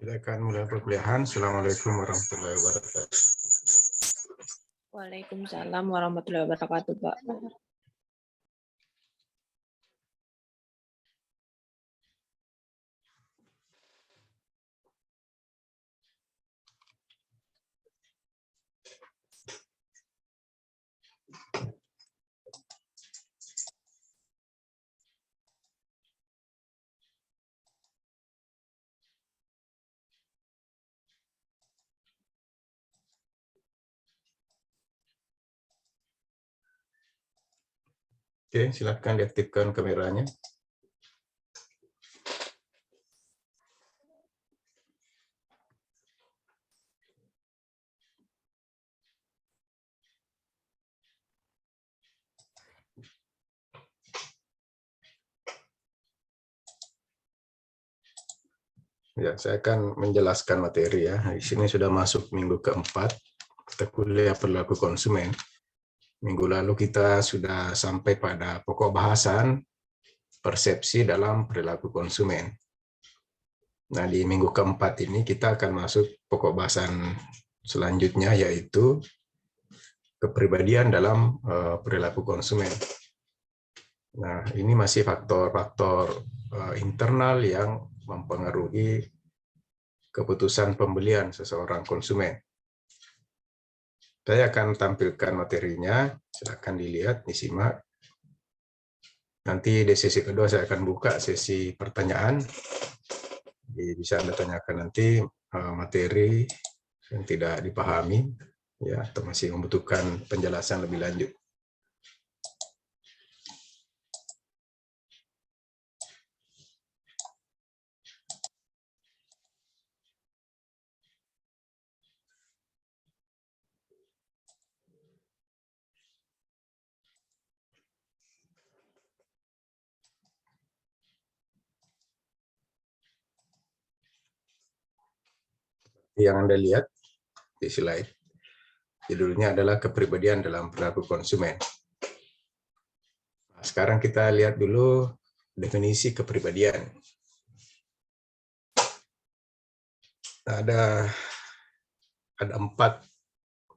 Kita akan mulai perkuliahan. Assalamualaikum warahmatullahi wabarakatuh. Waalaikumsalam warahmatullahi wabarakatuh, Pak. Oke, silakan diaktifkan kameranya. Ya, saya akan menjelaskan materi ya. Di sini sudah masuk minggu keempat kita kuliah perilaku konsumen. Minggu lalu kita sudah sampai pada pokok bahasan persepsi dalam perilaku konsumen. Nah, di minggu keempat ini kita akan masuk pokok bahasan selanjutnya, yaitu kepribadian dalam perilaku konsumen. Nah, ini masih faktor-faktor internal yang mempengaruhi keputusan pembelian seseorang konsumen. Saya akan tampilkan materinya, silakan dilihat, disimak. Nanti di sesi kedua saya akan buka sesi pertanyaan. Jadi bisa Anda tanyakan nanti materi yang tidak dipahami, ya, atau masih membutuhkan penjelasan lebih lanjut. Yang Anda lihat di slide, judulnya adalah kepribadian dalam perilaku konsumen. Nah, sekarang kita lihat dulu definisi kepribadian. Nah, ada 4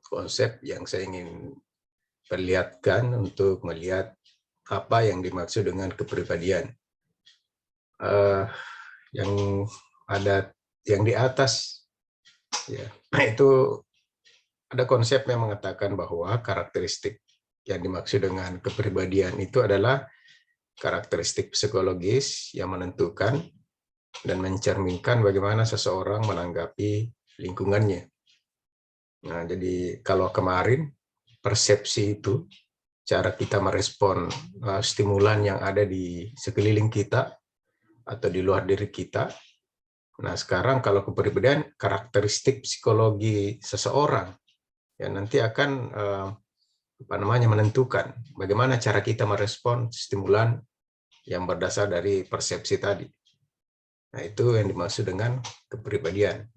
konsep yang saya ingin perlihatkan untuk melihat apa yang dimaksud dengan kepribadian. Yang ada yang di atas, ya, itu ada konsep yang mengatakan bahwa karakteristik yang dimaksud dengan kepribadian itu adalah karakteristik psikologis yang menentukan dan mencerminkan bagaimana seseorang menanggapi lingkungannya. Nah, jadi kalau kemarin persepsi itu cara kita merespon stimulan yang ada di sekeliling kita atau di luar diri kita. Nah, sekarang kalau kepribadian karakteristik psikologi seseorang ya nanti akan menentukan bagaimana cara kita merespon stimulan yang berdasar dari persepsi tadi. Nah, itu yang dimaksud dengan kepribadian.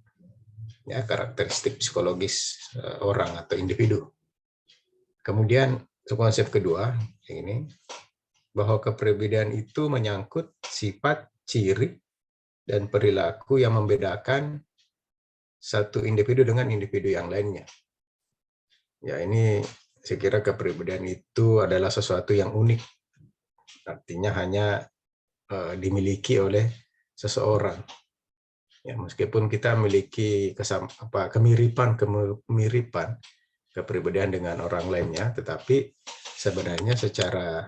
Ya, karakteristik psikologis orang atau individu. Kemudian konsep kedua ini bahwa kepribadian itu menyangkut sifat, ciri, dan perilaku yang membedakan satu individu dengan individu yang lainnya. Ya, ini saya kira kepribadian itu adalah sesuatu yang unik. Artinya hanya dimiliki oleh seseorang. Ya, meskipun kita memiliki kemiripan kepribadian dengan orang lainnya, tetapi sebenarnya secara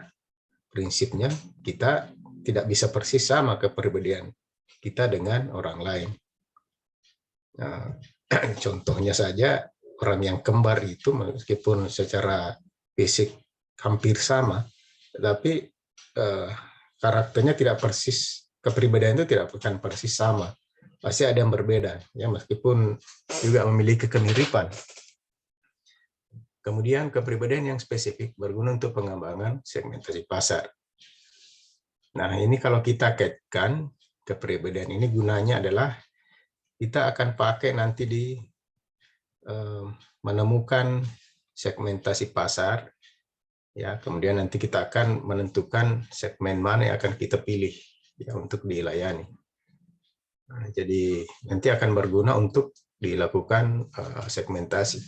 prinsipnya kita tidak bisa persis sama kepribadian kita dengan orang lain. Nah, contohnya saja orang yang kembar itu meskipun secara fisik hampir sama, tetapi karakternya tidak persis, kepribadian itu tidak akan persis sama. Pasti ada yang berbeda, ya, meskipun juga memiliki kemiripan. Kemudian kepribadian yang spesifik berguna untuk pengembangan segmentasi pasar. Nah, ini kalau kita kaitkan kepribadian ini gunanya adalah kita akan pakai nanti di menemukan segmentasi pasar, ya. Kemudian nanti kita akan menentukan segmen mana yang akan kita pilih ya untuk dilayani. Nah, jadi nanti akan berguna untuk dilakukan segmentasi.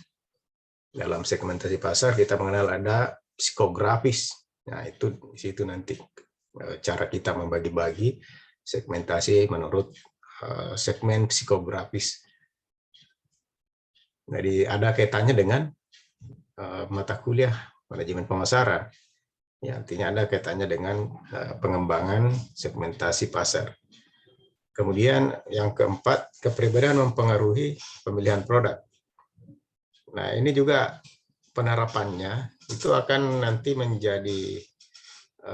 Dalam segmentasi pasar kita mengenal ada psikografis. Nah, itu di situ nanti cara kita membagi-bagi segmentasi menurut segmen psikografis. Jadi ada kaitannya dengan mata kuliah manajemen pemasaran. Ya, artinya ada kaitannya dengan pengembangan segmentasi pasar. Kemudian yang keempat, kepribadian mempengaruhi pemilihan produk. Nah, ini juga penerapannya itu akan nanti menjadi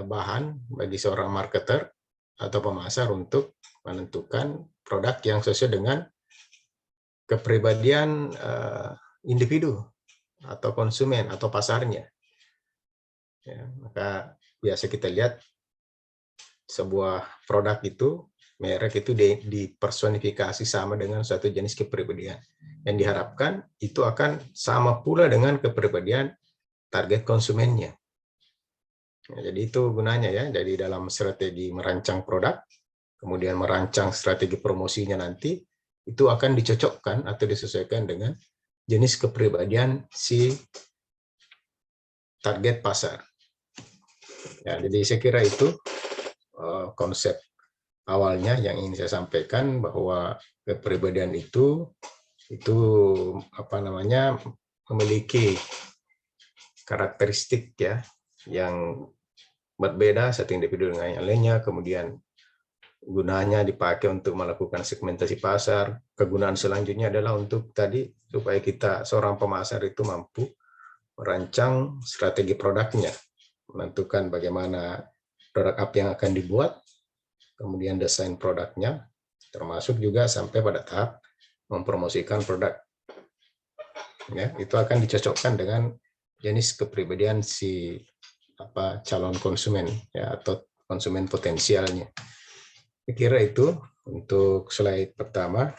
bahan bagi seorang marketer atau pemasar untuk menentukan produk yang sesuai dengan kepribadian individu atau konsumen atau pasarnya. Ya, maka biasa kita lihat sebuah produk itu, merek itu dipersonifikasi sama dengan suatu jenis kepribadian. Yang diharapkan itu akan sama pula dengan kepribadian target konsumennya. Ya, jadi itu gunanya ya, jadi dalam strategi merancang produk, kemudian merancang strategi promosinya nanti, itu akan dicocokkan atau disesuaikan dengan jenis kepribadian si target pasar. Ya, jadi saya kira itu konsep awalnya yang ingin saya sampaikan, bahwa kepribadian itu memiliki karakteristik ya yang berbeda satu individu dengan yang lainnya, kemudian gunanya dipakai untuk melakukan segmentasi pasar. Kegunaan selanjutnya adalah untuk tadi supaya kita seorang pemasar itu mampu merancang strategi produknya, menentukan bagaimana produk apa yang akan dibuat, kemudian desain produknya, termasuk juga sampai pada tahap mempromosikan produk. Ya, itu akan dicocokkan dengan jenis kepribadian si calon konsumen ya, atau konsumen potensialnya. Saya kira itu untuk slide pertama.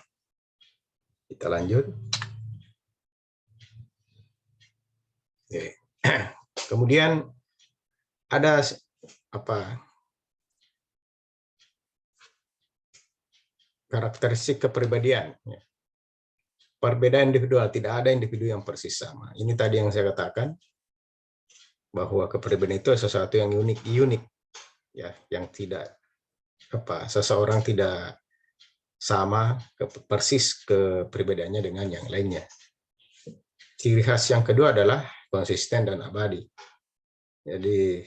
Kita lanjut. Oke. Kemudian ada karakteristik kepribadian. Perbedaan individual, tidak ada individu yang persis sama. Ini tadi yang saya katakan, bahwa kepribadian itu sesuatu yang unik ya, yang tidak seseorang tidak sama persis kepribadiannya dengan yang lainnya. Ciri khas yang kedua adalah konsisten dan abadi. Jadi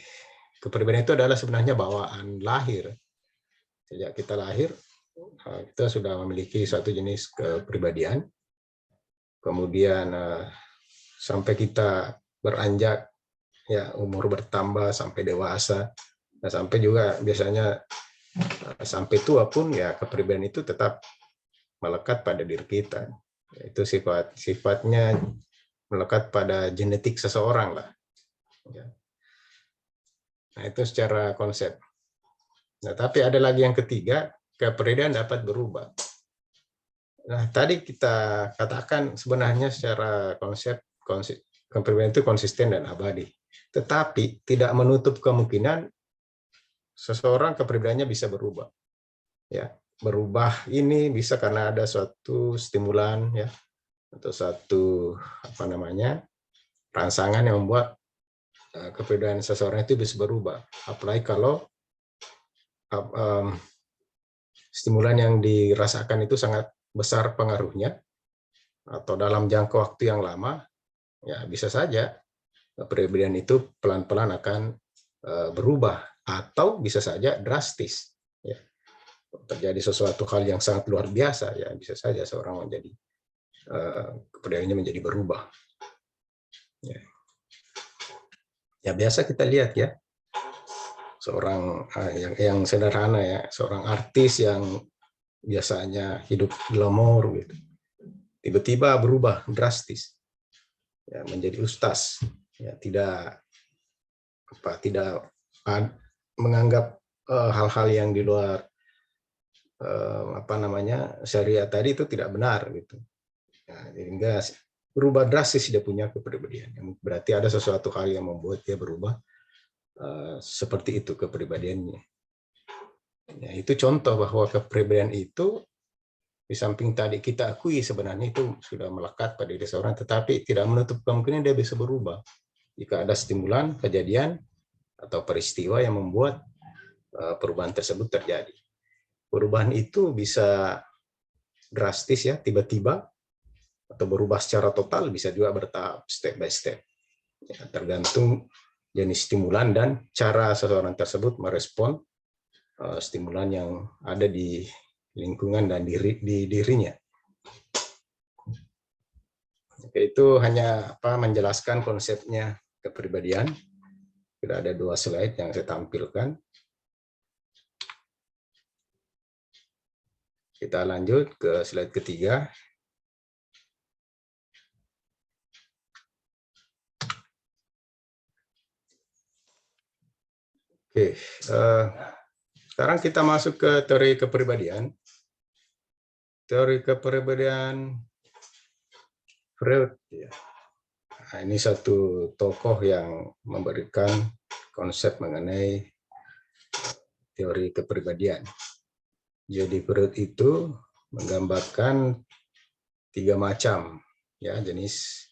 kepribadian itu adalah sebenarnya bawaan lahir. Sejak kita lahir, kita sudah memiliki satu jenis kepribadian. Kemudian sampai kita beranjak, ya umur bertambah sampai dewasa, nah, sampai juga biasanya sampai tua pun ya kepribadian itu tetap melekat pada diri kita. Itu sifatnya melekat pada genetik seseorang lah. Nah, itu secara konsep. Nah, tapi ada lagi yang ketiga, kepribadian dapat berubah. Nah, tadi kita katakan sebenarnya secara konsep kepribadian itu konsisten dan abadi. Tetapi tidak menutup kemungkinan seseorang kepribadiannya bisa berubah. Ya, berubah ini bisa karena ada suatu stimulan ya, atau suatu rangsangan yang membuat kepribadian seseorang itu bisa berubah. Apalagi kalau stimulan yang dirasakan itu sangat besar pengaruhnya, atau dalam jangka waktu yang lama, ya bisa saja kepribadian itu pelan-pelan akan berubah, atau bisa saja drastis. Ya. Terjadi sesuatu hal yang sangat luar biasa, ya bisa saja seorang menjadi kepribadiannya menjadi berubah. Ya biasa kita lihat ya, seorang yang sederhana ya, seorang artis yang biasanya hidup glamor gitu, tiba-tiba berubah drastis, ya menjadi ustaz, ya tidak menganggap hal-hal yang di luar syariat tadi itu tidak benar gitu. Nah, sehingga berubah drastis dia punya kepribadian. Berarti ada sesuatu hal yang membuat dia berubah seperti itu kepribadiannya. Ya, itu contoh bahwa kepribadian itu Di samping tadi kita akui sebenarnya itu sudah melekat pada diri seorang, tetapi tidak menutup kemungkinan dia bisa berubah jika ada stimulan, kejadian, atau peristiwa yang membuat perubahan tersebut terjadi. Perubahan itu bisa drastis ya, tiba-tiba, atau berubah secara total, bisa juga bertahap, step by step. Ya, tergantung jenis stimulan dan cara seseorang tersebut merespon stimulan yang ada di lingkungan dan di dirinya. Oke, itu hanya menjelaskan konsepnya kepribadian. Sudah ada 2 slide yang saya tampilkan. Kita lanjut ke slide ketiga. Oke, sekarang kita masuk ke teori kepribadian. Teori kepribadian Freud. Ya. Nah, ini satu tokoh yang memberikan konsep mengenai teori kepribadian. Jadi Freud itu menggambarkan 3 macam ya jenis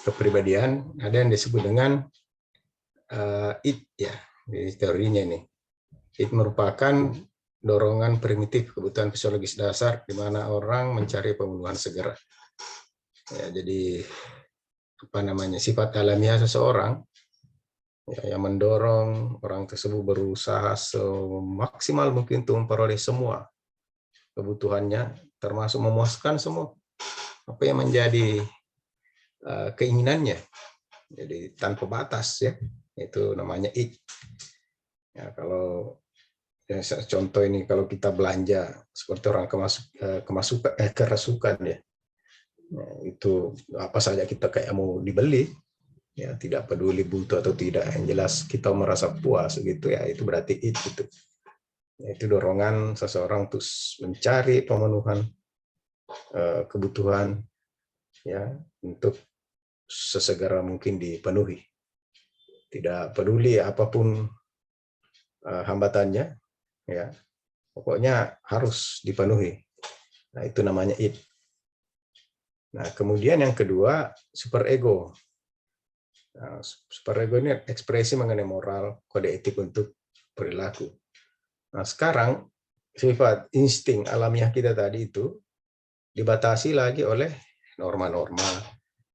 kepribadian. Ada yang disebut dengan id ya, di teorinya ini. Id merupakan dorongan primitif, kebutuhan fisiologis dasar di mana orang mencari pembunuhan segera. Ya, jadi sifat alamiah seseorang ya, yang mendorong orang tersebut berusaha semaksimal mungkin untuk memperoleh semua kebutuhannya, termasuk memuaskan semua apa yang menjadi keinginannya. Jadi tanpa batas ya, itu namanya id. Ya, kalau ya, contoh ini kalau kita belanja seperti orang kerasukan ya. Nah, itu apa saja kita kayak mau dibeli ya, tidak peduli butuh atau tidak, yang jelas kita merasa puas gitu ya, itu berarti itu ya, itu dorongan seseorang untuk mencari pemenuhan kebutuhan ya untuk sesegera mungkin dipenuhi, tidak peduli apapun hambatannya ya, pokoknya harus dipenuhi. Nah, itu namanya id. Nah, kemudian yang kedua, superego. Nah, superego ini ekspresi mengenai moral, kode etik untuk perilaku. Nah, sekarang sifat insting alamiah kita tadi itu dibatasi lagi oleh norma-norma,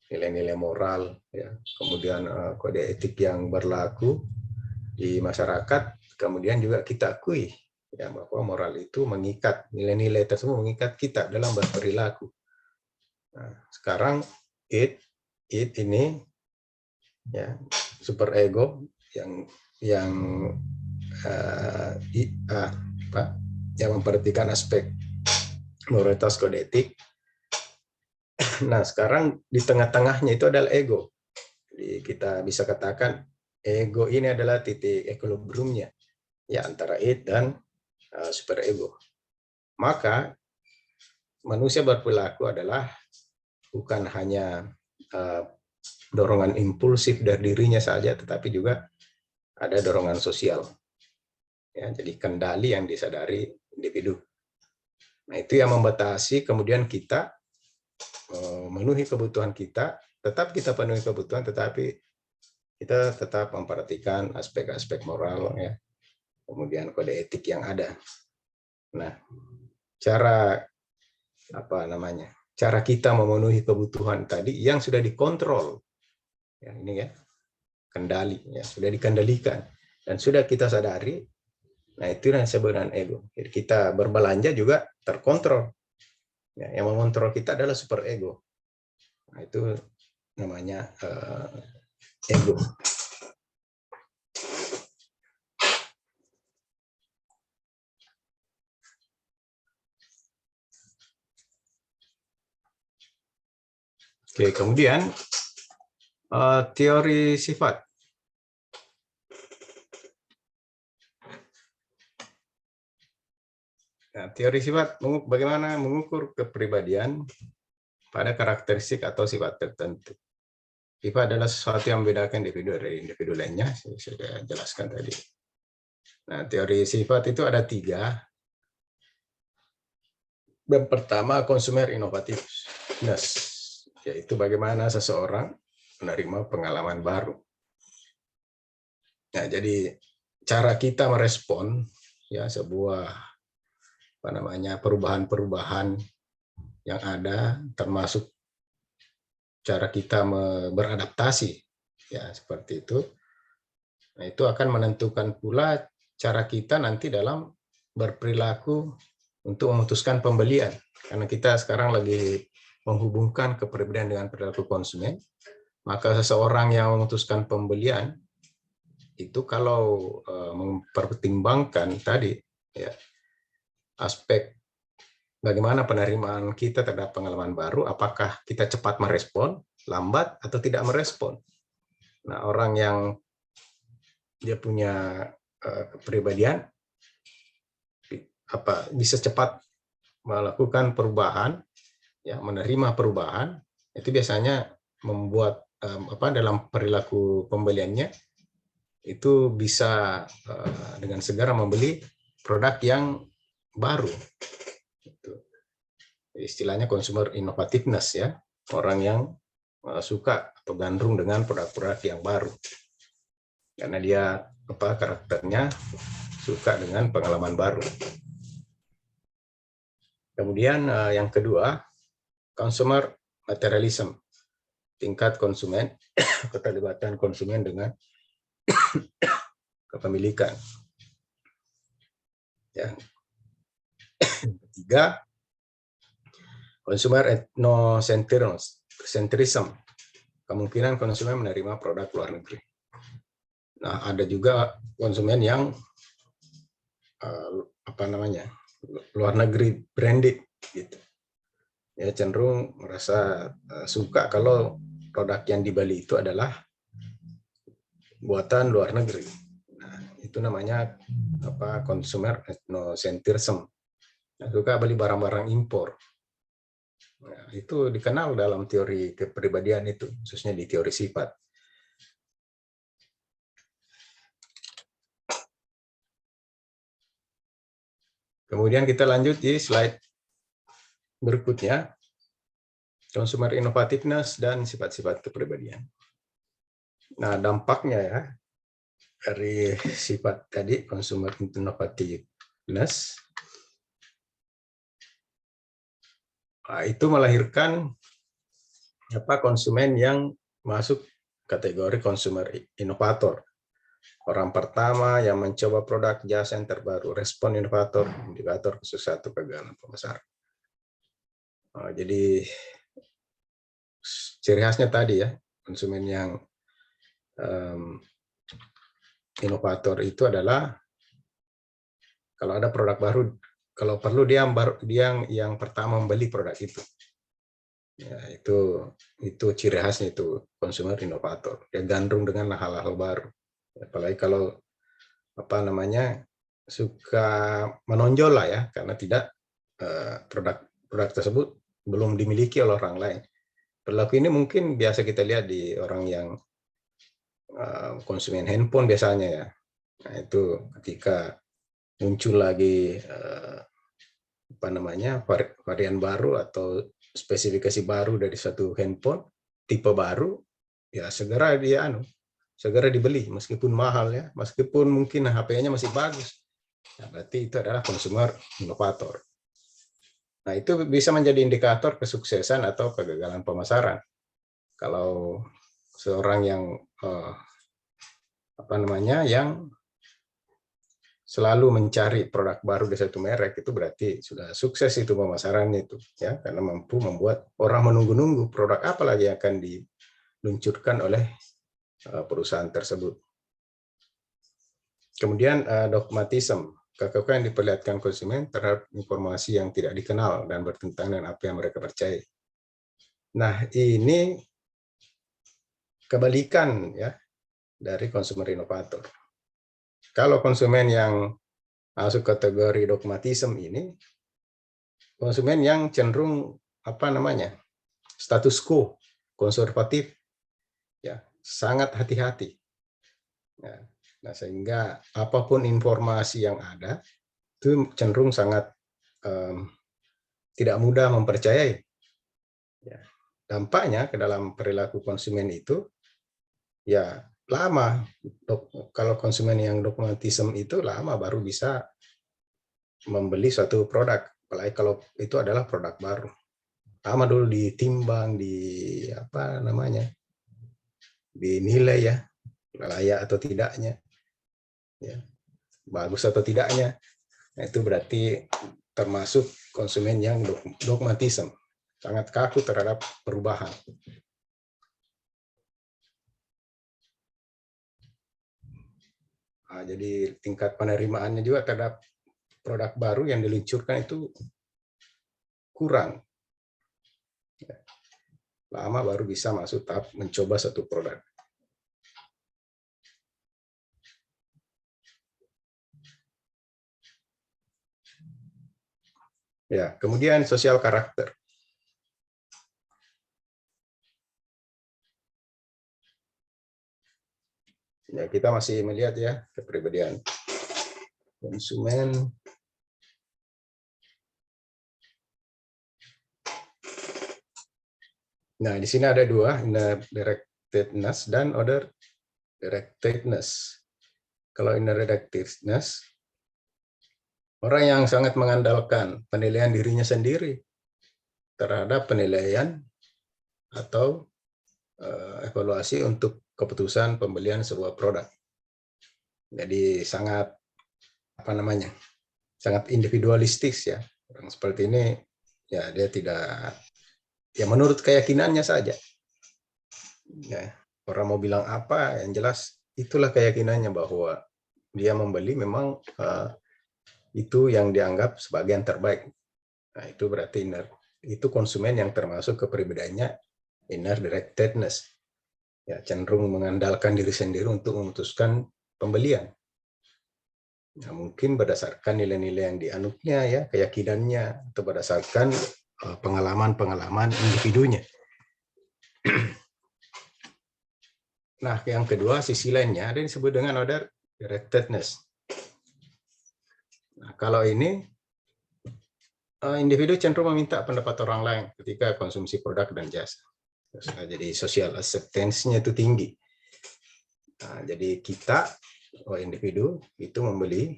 nilai-nilai moral, ya. Kemudian kode etik yang berlaku di masyarakat, kemudian juga kita akui ya bahwa moral itu mengikat, nilai-nilai tersebut mengikat kita dalam berperilaku. Nah, sekarang id ini ya superego yang memperhatikan aspek moralitas kode etik. Nah, sekarang di tengah-tengahnya itu adalah ego. Jadi kita bisa katakan ego ini adalah titik equilibriumnya ya antara id dan superego. Maka manusia berperilaku adalah bukan hanya dorongan impulsif dari dirinya saja, tetapi juga ada dorongan sosial. Ya, jadi kendali yang disadari individu. Nah, itu yang membatasi kemudian kita memenuhi kebutuhan kita, tetap kita penuhi kebutuhan, tetapi kita tetap memperhatikan aspek-aspek moral, ya, kemudian kode etik yang ada. Nah, cara kita memenuhi kebutuhan tadi yang sudah dikontrol, ya, ini ya, kendali, ya, sudah dikendalikan dan sudah kita sadari. Nah, itu yang disebut dengan ego. Jadi kita berbelanja juga terkontrol. Ya, yang mengontrol kita adalah super ego. Nah, itu namanya ego. Oke, kemudian teori sifat. Nah, teori sifat bagaimana mengukur kepribadian pada karakteristik atau sifat tertentu. Sifat adalah sesuatu yang membedakan individu dari individu lainnya, saya sudah jelaskan tadi. Nah, teori sifat itu ada 3. Yang pertama, consumer innovativeness, yaitu bagaimana seseorang menerima pengalaman baru. Nah, jadi cara kita merespon ya sebuah perubahan-perubahan yang ada, termasuk cara kita beradaptasi, ya seperti itu. Nah, itu akan menentukan pula cara kita nanti dalam berperilaku untuk memutuskan pembelian. Karena kita sekarang lagi menghubungkan kepribadian dengan perilaku konsumen, maka seseorang yang memutuskan pembelian itu kalau mempertimbangkan tadi ya aspek bagaimana penerimaan kita terhadap pengalaman baru, apakah kita cepat merespon, lambat, atau tidak merespon. Nah, orang yang dia punya kepribadian bisa cepat melakukan perubahan, ya menerima perubahan, itu biasanya membuat dalam perilaku pembeliannya itu bisa dengan segera membeli produk yang baru. Istilahnya consumer innovativeness ya, orang yang suka atau gandrung dengan produk-produk yang baru karena dia karakternya suka dengan pengalaman baru. Kemudian yang kedua, consumer materialism, tingkat konsumen, keterlibatan konsumen dengan kepemilikan. Yang ketiga, consumer ethnocentrism, kemungkinan konsumen menerima produk luar negeri. Nah, ada juga konsumen yang luar negeri branded gitu. Ya cenderung merasa suka kalau produk yang dibeli itu adalah buatan luar negeri. Nah, itu namanya consumer ethnocentrism. Nah, suka beli barang-barang impor. Nah, itu dikenal dalam teori kepribadian itu, khususnya di teori sifat. Kemudian kita lanjut di slide berikutnya, consumer innovativeness dan sifat-sifat kepribadian. Nah, dampaknya ya dari sifat tadi, consumer innovativeness, itu melahirkan konsumen yang masuk kategori consumer inovator. Orang pertama yang mencoba produk jasa yang terbaru, respon inovator, indikator khusus satu kegagalan pemasaran. Jadi ciri khasnya tadi ya, konsumen yang inovator itu adalah kalau ada produk baru, kalau perlu dia yang pertama membeli produk itu. Ya, itu ciri khasnya itu konsumen inovator. Dia gandrung dengan hal-hal baru. Apalagi kalau suka menonjol lah ya, karena tidak produk tersebut belum dimiliki oleh orang lain. Perilaku ini mungkin biasa kita lihat di orang yang konsumen handphone biasanya ya. Nah, itu ketika muncul lagi varian baru atau spesifikasi baru dari satu handphone tipe baru, ya segera dibeli meskipun mahal ya, meskipun mungkin HP-nya masih bagus. Nah, berarti itu adalah konsumer inovator. Nah, itu bisa menjadi indikator kesuksesan atau kegagalan pemasaran. Kalau seorang yang yang selalu mencari produk baru di satu merek, itu berarti sudah sukses itu pemasarannya itu ya, karena mampu membuat orang menunggu-nunggu produk apa lagi yang akan diluncurkan oleh perusahaan tersebut. Kemudian dogmatism, kekakuan yang diperlihatkan konsumen terhadap informasi yang tidak dikenal dan bertentangan dengan apa yang mereka percaya. Nah, ini kebalikan ya dari konsumer inovator. Kalau konsumen yang masuk kategori dogmatism ini, konsumen yang cenderung status quo, konservatif, ya sangat hati-hati. Ya. Nah, sehingga apapun informasi yang ada itu cenderung sangat tidak mudah mempercayai. Ya. Dampaknya ke dalam perilaku konsumen itu ya lama. Kalau konsumen yang dogmatisme itu lama baru bisa membeli suatu produk, apalagi kalau itu adalah produk baru. Lama dulu ditimbang, apa namanya, dinilai ya, layak atau tidaknya, ya, bagus atau tidaknya. Nah, itu berarti termasuk konsumen yang dogmatisme, sangat kaku terhadap perubahan. Nah, jadi tingkat penerimaannya juga terhadap produk baru yang diluncurkan itu kurang. Lama baru bisa masuk tahap mencoba satu produk. Ya, kemudian sosial karakter. Ya, kita masih melihat ya kepribadian konsumen. Nah, di sini ada dua, inner directedness dan outer directedness. Kalau inner directedness, orang yang sangat mengandalkan penilaian dirinya sendiri terhadap penilaian atau evaluasi untuk keputusan pembelian sebuah produk. Jadi sangat apa namanya, sangat individualistis ya. Orang seperti ini ya dia tidak, ya menurut keyakinannya saja. Ya, orang mau bilang apa, yang jelas itulah keyakinannya bahwa dia membeli memang itu yang dianggap sebagai yang terbaik. Nah, itu berarti inner, itu konsumen yang termasuk kepribadiannya inner directedness. Ya, cenderung mengandalkan diri sendiri untuk memutuskan pembelian. Nah, mungkin berdasarkan nilai-nilai yang dianutnya ya, keyakinannya, atau berdasarkan pengalaman-pengalaman individunya. Nah, yang kedua, sisi lainnya ada yang disebut dengan outer directedness. Nah, kalau ini individu cenderung meminta pendapat orang lain ketika konsumsi produk dan jasa. Jadi social acceptance-nya itu tinggi. Nah, jadi kita, individu itu membeli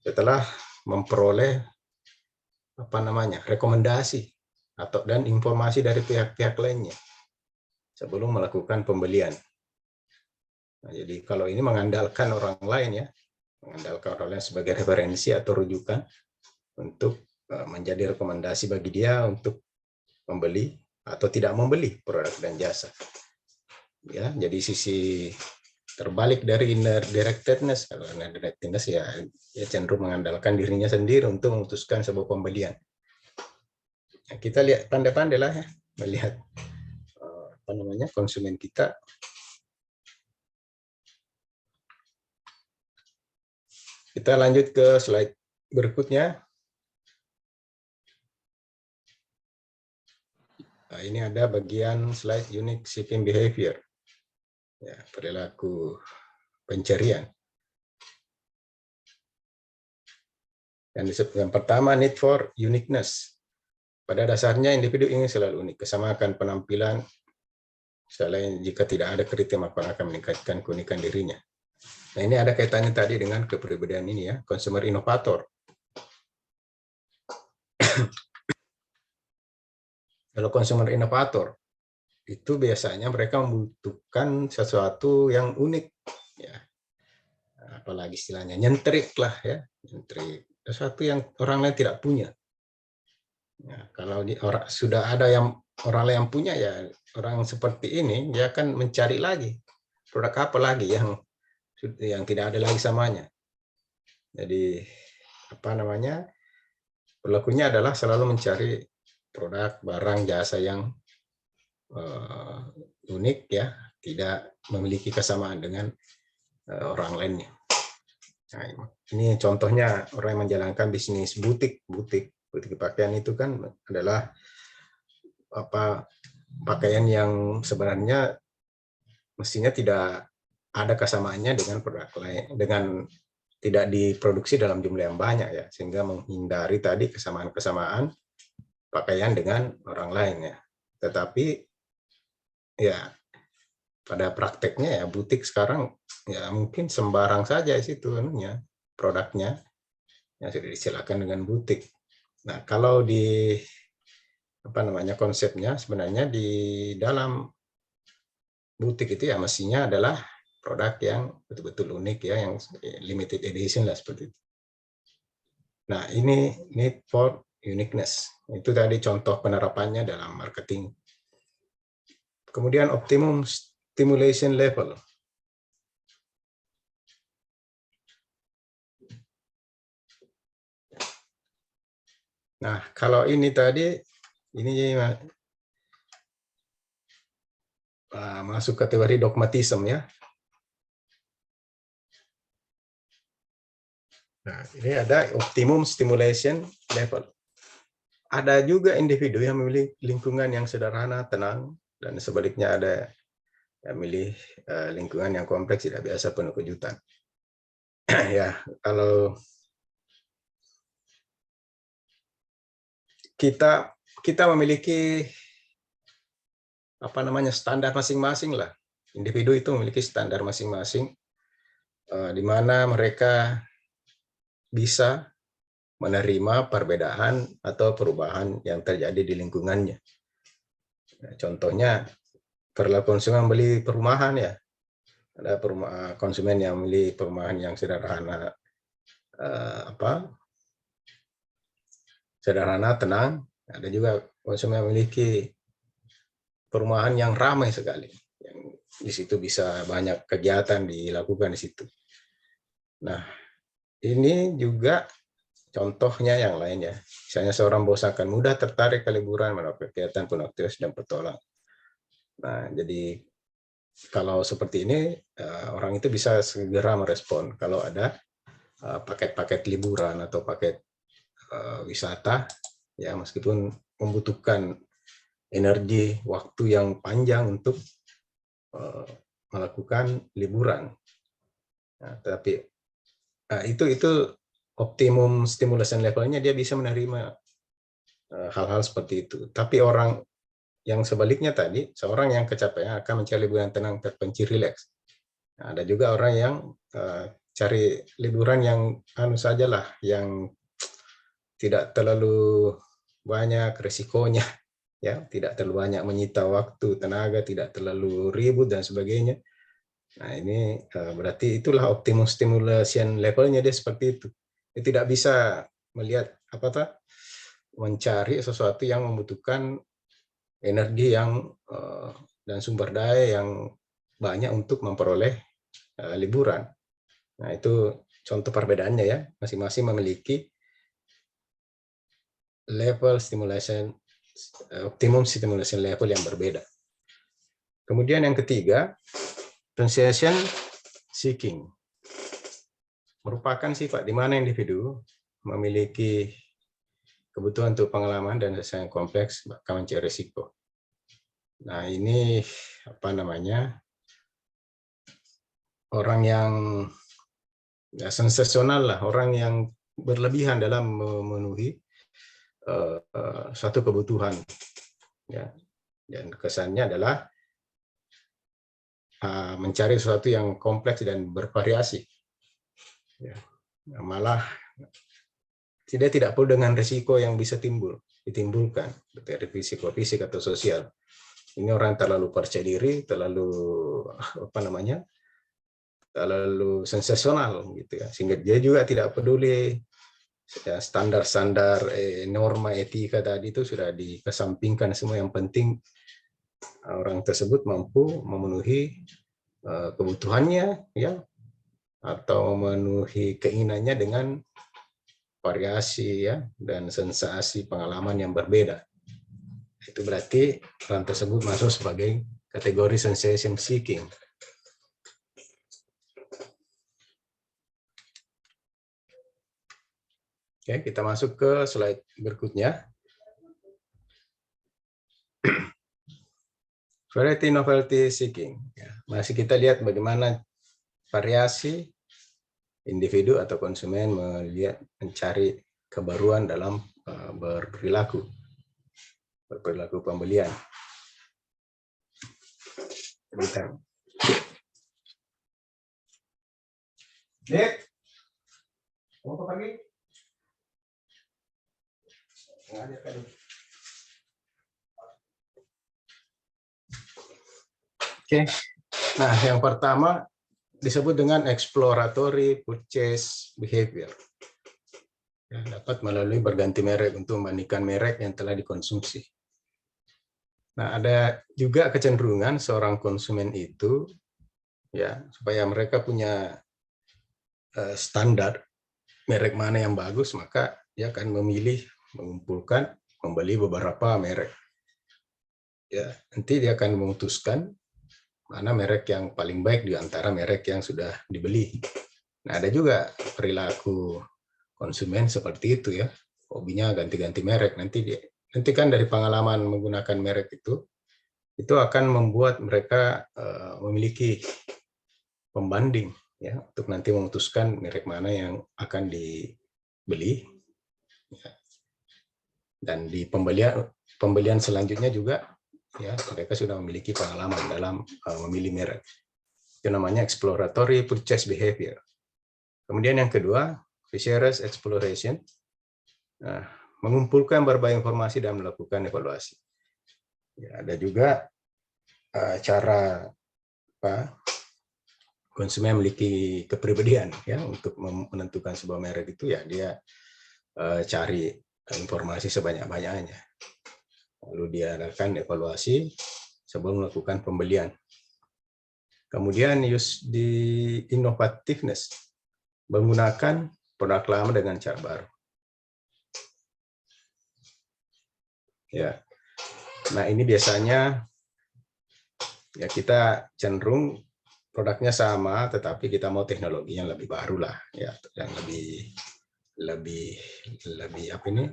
setelah memperoleh apa namanya, rekomendasi atau dan informasi dari pihak-pihak lainnya sebelum melakukan pembelian. Nah, jadi kalau ini mengandalkan orang lain ya, mengandalkan orang lain sebagai referensi atau rujukan untuk menjadi rekomendasi bagi dia untuk membeli atau tidak membeli produk dan jasa. Ya, jadi sisi terbalik dari inner directedness. Kalau inner directedness ya cenderung mengandalkan dirinya sendiri untuk memutuskan sebuah pembelian. Nah, kita lihat pandai-pandai lah ya melihat apa namanya konsumen kita. Kita lanjut ke slide berikutnya. Nah, ini ada bagian slide unique shipping behavior. Ya, perilaku pencarian. Yang pertama, need for uniqueness. Pada dasarnya individu ingin selalu unik, kesamakan penampilan. Selain jika tidak ada kriteria maka akan meningkatkan keunikan dirinya. Nah, ini ada kaitannya tadi dengan kepribadian ini ya, consumer inovator. Kalau consumer inovator itu biasanya mereka membutuhkan sesuatu yang unik ya. Apalagi istilahnya nyentrik lah ya, nyentrik. Sesuatu yang orang lain tidak punya. Ya, kalau sudah ada yang orang lain yang punya ya, orang seperti ini dia akan mencari lagi produk apa lagi yang tidak ada lagi samanya. Jadi apa namanya, perilakunya adalah selalu mencari produk, barang, jasa yang unik ya, tidak memiliki kesamaan dengan orang lainnya. Nah, ini contohnya orang yang menjalankan bisnis butik pakaian itu kan adalah apa pakaian yang sebenarnya mestinya tidak ada kesamaannya dengan produk lain, dengan tidak diproduksi dalam jumlah yang banyak ya, sehingga menghindari tadi kesamaan-kesamaan pakaian dengan orang lain ya. Tetapi ya pada prakteknya ya butik sekarang ya mungkin sembarang saja situ anunya produknya yang sudah disilakan dengan butik. Nah, kalau di konsepnya sebenarnya di dalam butik itu ya mestinya adalah produk yang betul-betul unik ya, yang limited edition lah seperti itu. Nah, ini need for uniqueness. Itu tadi contoh penerapannya dalam marketing. Kemudian optimum stimulation level. Nah, kalau ini tadi, ini masuk kategori dogmatism ya. Nah, ini ada optimum stimulation level. Ada juga individu yang memilih lingkungan yang sederhana, tenang, dan sebaliknya ada yang memilih lingkungan yang kompleks, tidak biasa, penuh kejutan. Ya, kalau kita memiliki standar masing-masing lah. Individu itu memiliki standar masing-masing di mana mereka bisa menerima perbedaan atau perubahan yang terjadi di lingkungannya. Nah, contohnya perilaku konsumen beli perumahan ya. Ada konsumen yang beli perumahan yang sederhana, sederhana, tenang. Ada juga konsumen yang memiliki perumahan yang ramai sekali. Yang di situ bisa banyak kegiatan dilakukan di situ. Nah, ini juga contohnya yang lainnya. Misalnya seorang bos akan mudah tertarik ke liburan, melakukan kegiatan penuh aktivitas dan petualang. Nah, jadi kalau seperti ini, orang itu bisa segera merespon kalau ada paket-paket liburan atau paket wisata, ya meskipun membutuhkan energi, waktu yang panjang untuk melakukan liburan. Nah, tapi itu optimum stimulation levelnya, dia bisa menerima hal-hal seperti itu. Tapi orang yang sebaliknya tadi, seorang yang kecapean akan mencari liburan tenang, terpencil, rileks. Nah, ada juga orang yang cari liburan yang sajalah, yang tidak terlalu banyak resikonya, ya, tidak terlalu banyak menyita waktu, tenaga, tidak terlalu ribut dan sebagainya. Nah, ini berarti itulah optimum stimulation levelnya, dia seperti itu. Dia tidak bisa melihat mencari sesuatu yang membutuhkan energi yang dan sumber daya yang banyak untuk memperoleh liburan. Nah, itu contoh perbedaannya ya, masing-masing memiliki level stimulation, optimum stimulation level yang berbeda. Kemudian yang ketiga, sensation seeking. Merupakan sifat di mana individu memiliki kebutuhan untuk pengalaman dan yang kompleks, bahkan mencari risiko. Nah, ini orang yang ya, sensasional lah, orang yang berlebihan dalam memenuhi suatu kebutuhan, ya, dan kesannya adalah mencari sesuatu yang kompleks dan bervariasi, ya. Malah tidak perlu dengan risiko yang bisa ditimbulkan dari risiko fisik atau sosial. Ini orang terlalu percaya diri, terlalu terlalu sensasional gitu ya, sehingga dia juga tidak peduli ya, standar-standar norma etika tadi itu sudah dikesampingkan semua. Yang penting orang tersebut mampu memenuhi kebutuhannya ya, atau memenuhi keinginannya dengan variasi ya dan sensasi pengalaman yang berbeda. Itu berarti orang tersebut masuk sebagai kategori sensation seeking. Oke, kita masuk ke slide berikutnya. Variety novelty seeking. Ya, masih kita lihat bagaimana variasi individu atau konsumen mencari kebaruan dalam berperilaku pembelian. Bentar. Dek, mau ke pagi? Oke, nah yang pertama disebut dengan exploratory purchase behavior. Ya, dapat melalui berganti merek untuk membandingkan merek yang telah dikonsumsi. Nah, ada juga kecenderungan seorang konsumen itu, ya, supaya mereka punya standar merek mana yang bagus, maka dia akan memilih, mengumpulkan, membeli beberapa merek. Ya, nanti dia akan memutuskan mana merek yang paling baik di antara merek yang sudah dibeli. Nah, ada juga perilaku konsumen seperti itu ya, hobinya ganti-ganti merek. Nanti kan dari pengalaman menggunakan merek itu akan membuat mereka memiliki pembanding ya untuk nanti memutuskan merek mana yang akan dibeli. Ya. Dan di pembelian selanjutnya juga ya mereka sudah memiliki pengalaman dalam memilih merek. Itu namanya exploratory purchase behavior. Kemudian yang kedua, Fisher's exploration, mengumpulkan berbagai informasi dan melakukan evaluasi. Ya, ada juga cara konsumen memiliki kepribadian ya untuk menentukan sebuah merek itu ya dia cari informasi sebanyak-banyaknya. Lalu dia adakan evaluasi sebelum melakukan pembelian. Kemudian use di innovativeness, menggunakan produk lama dengan cara baru. Ya, nah ini biasanya ya kita cenderung produknya sama, tetapi kita mau teknologi yang lebih baru lah, ya, yang lebih apa ini,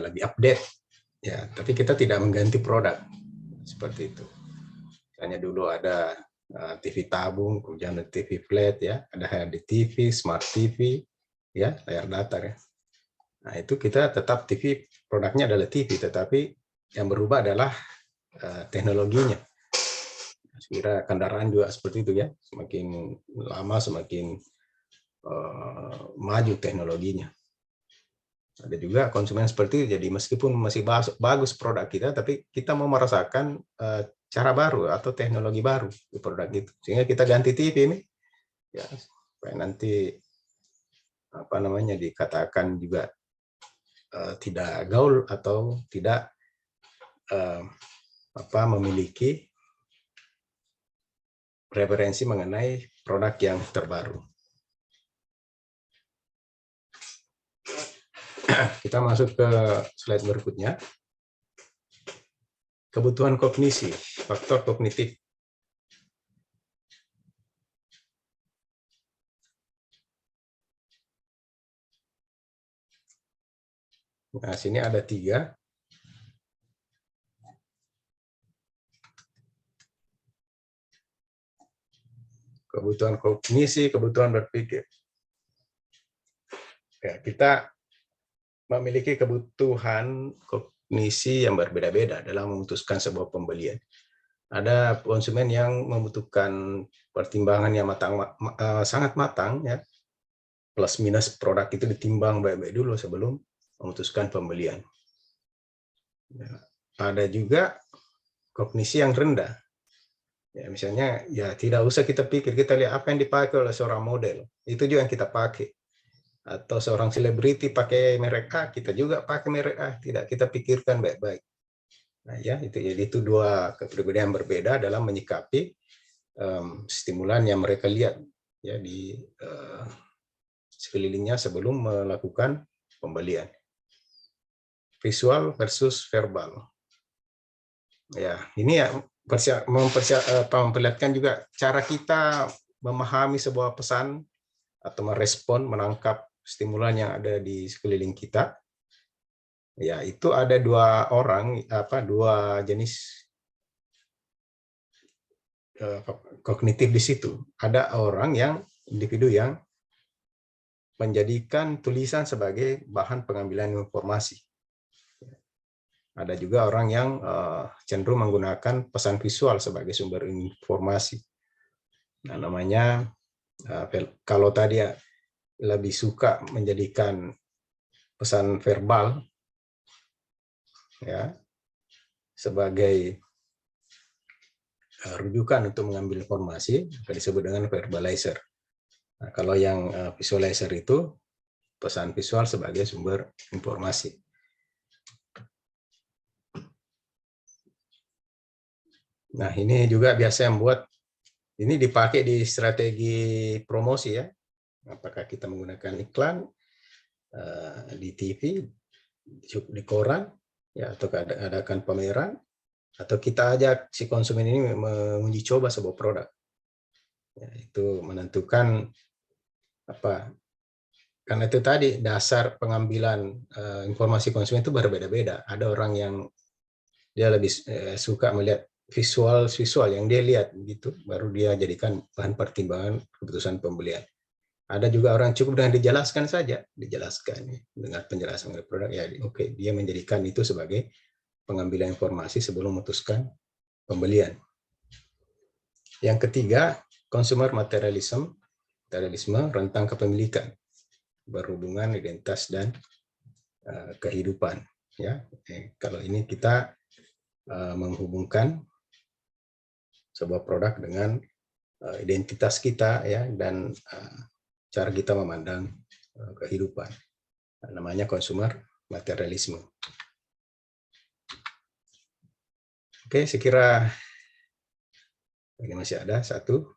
lebih update, ya. Tapi kita tidak mengganti produk seperti itu. Misalnya dulu ada TV tabung, kemudian ada TV flat, ya, ada HDTV, Smart TV, ya, layar datar, ya. Nah itu kita tetap TV, produknya adalah TV, tetapi yang berubah adalah teknologinya. Kira kendaraan juga seperti itu ya, semakin lama semakin maju teknologinya. Ada juga konsumen seperti itu, jadi meskipun masih bagus produk kita, tapi kita mau merasakan cara baru atau teknologi baru di produk itu, sehingga kita ganti TV ini, ya, supaya nanti apa namanya dikatakan juga tidak gaul atau tidak memiliki preferensi mengenai produk yang terbaru. Kita masuk ke slide berikutnya. Kebutuhan kognisi, faktor kognitif. Nah, sini ada 3. Kebutuhan kognisi, kebutuhan berpikir. Ya, kita memiliki kebutuhan kognisi yang berbeda-beda dalam memutuskan sebuah pembelian. Ada konsumen yang membutuhkan pertimbangan yang sangat matang, ya, plus minus produk itu ditimbang baik-baik dulu sebelum memutuskan pembelian. Ya, ada juga kognisi yang rendah. Ya, misalnya, ya tidak usah kita pikir, kita lihat apa yang dipakai oleh seorang model, itu juga yang kita pakai. Atau seorang selebriti pakai merek A, kita juga pakai merek A, tidak kita pikirkan baik-baik. Nah, ya itu 2 kepribadian berbeda dalam menyikapi stimulan yang mereka lihat ya di sekelilingnya sebelum melakukan pembelian. Visual versus verbal. Ya, ini ya memperlihatkan juga cara kita memahami sebuah pesan atau merespon, menangkap stimulan yang ada di sekeliling kita. Ya, itu ada 2 jenis kognitif di situ. Ada individu yang menjadikan tulisan sebagai bahan pengambilan informasi. Ada juga orang yang cenderung menggunakan pesan visual sebagai sumber informasi. Nah, namanya kalau tadi lebih suka menjadikan pesan verbal ya sebagai rujukan untuk mengambil informasi, disebut dengan verbalizer. Nah, kalau yang visualizer itu pesan visual sebagai sumber informasi. Nah, ini juga biasa yang buat ini dipakai di strategi promosi ya. Apakah kita menggunakan iklan di TV, di koran, ya, atau adakan pameran, atau kita ajak si konsumen ini menguji coba sebuah produk. Ya, itu menentukan apa? Karena itu tadi dasar pengambilan informasi konsumen itu berbeda-beda. Ada orang yang dia lebih suka melihat visual yang dia lihat gitu, baru dia jadikan bahan pertimbangan keputusan pembelian. Ada juga orang cukup dengan dijelaskan saja, dengan penjelasan dari produk ya, oke, dia menjadikan itu sebagai pengambilan informasi sebelum memutuskan pembelian. Yang ketiga, consumer materialisme, rentang kepemilikan, berhubungan identitas dan kehidupan. Ya, kalau ini kita menghubungkan sebuah produk dengan identitas kita ya dan cara kita memandang kehidupan. Namanya consumer materialisme. Oke, saya kira ini masih ada satu.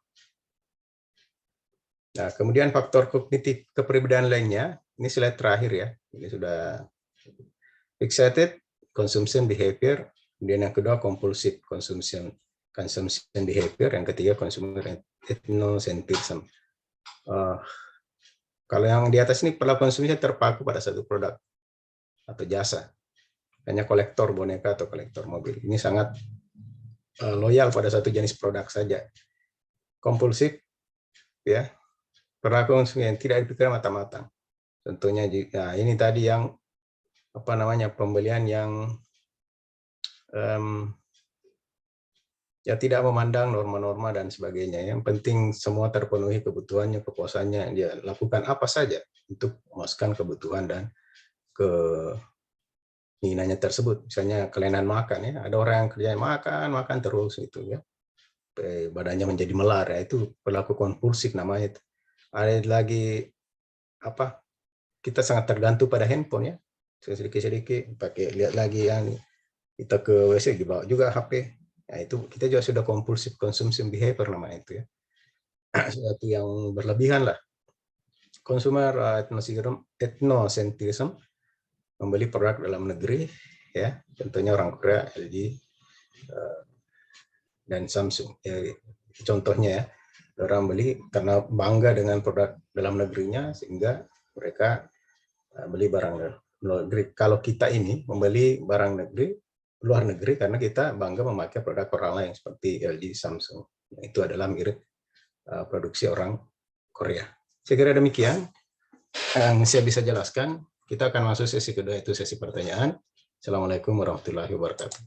Nah, kemudian faktor kognitif kepribadian lainnya, ini slide terakhir ya. Ini sudah fixated consumption behavior, kemudian yang kedua compulsive consumption behavior, yang ketiga consumer ethnocentrism. Kalau yang di atas ini pola konsumsinya terpaku pada satu produk atau jasa. Hanya kolektor boneka atau kolektor mobil. Ini sangat loyal pada satu jenis produk saja. Kompulsif, ya, perilaku konsumsi yang tidak dipikirkan matang-matang. Tentunya, nah ini tadi yang apa namanya pembelian yang ya tidak memandang norma-norma dan sebagainya. Yang penting semua terpenuhi kebutuhannya, kepuasannya. Dia lakukan apa saja untuk memuaskan kebutuhan dan keinginannya tersebut. Misalnya kelainan makan ya, ada orang yang kerjanya makan terus itu ya, badannya menjadi melar ya, itu perilaku kompulsif namanya. Ada lagi apa? Kita sangat tergantung pada handphone ya, sedikit-sedikit pakai, lihat lagi yang kita ke WC dibawa juga HP. Nah, itu kita juga sudah compulsive consumption behavior namanya itu ya. Sesuatu yang berlebihan lah. Consumer ethnocentrism, membeli produk dalam negeri ya, tentunya orang Korea, LG dan Samsung ya, contohnya ya, orang beli karena bangga dengan produk dalam negerinya sehingga mereka beli barang luar negeri. Kalau kita ini membeli barang luar negeri karena kita bangga memakai produk orang lain seperti LG, Samsung. Itu adalah mirip produksi orang Korea. Saya kira demikian yang saya bisa jelaskan. Kita akan masuk sesi kedua, itu sesi pertanyaan. Assalamualaikum warahmatullahi wabarakatuh.